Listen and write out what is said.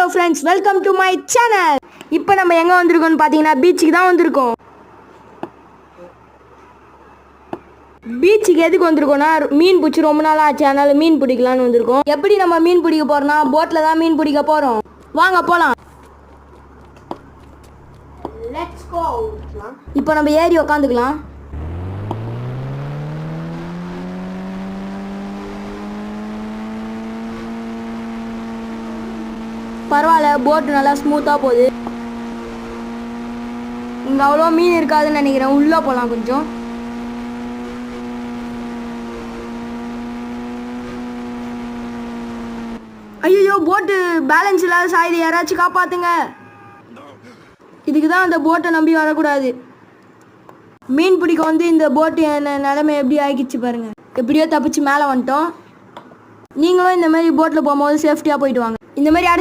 Hello friends, welcome to my channel. இப்போ நம்ம எங்கே வந்திருக்கோம்னு பார்த்தீங்கன்னா பீச்சுக்கு தான் வந்திருக்கோம். பீச்சுக்கு எதுக்கு வந்திருக்கோம்னா மீன் பிடிச்சி ரொம்ப நாள் ஆச்சு, அதனால மீன் பிடிக்கலான்னு வந்திருக்கோம். எப்படி நம்ம மீன் பிடிக்க போகிறோம்னா போட்டில் தான் மீன் பிடிக்க போகிறோம். வாங்க போகலாம். இப்போ நம்ம ஏறி உக்காந்துக்கலாம். பரவாயில்ல, போட்டு நல்லா ஸ்மூத்தாக போகுது. இங்கே அவ்வளோ மீன் இருக்காதுன்னு நினைக்கிறேன். உள்ளே போகலாம் கொஞ்சம். ஐயோ, போட்டு பேலன்ஸ் இல்லாத சாயுது, யாராச்சும் காப்பாற்றுங்க. இதுக்கு தான் அந்த போட்டை நம்பி வரக்கூடாது. மீன் பிடிக்க வந்து இந்த போட்டு என்ன நிலைமை எப்படி ஆகிடுச்சு பாருங்க. எப்படியோ தப்பிச்சு மேலே வந்துட்டோம். நீங்களும் இந்த மாதிரி போட்டில் போகும்போது சேஃப்டியாக போயிட்டு வாங்க. இந்த மாதிரி அடுத்த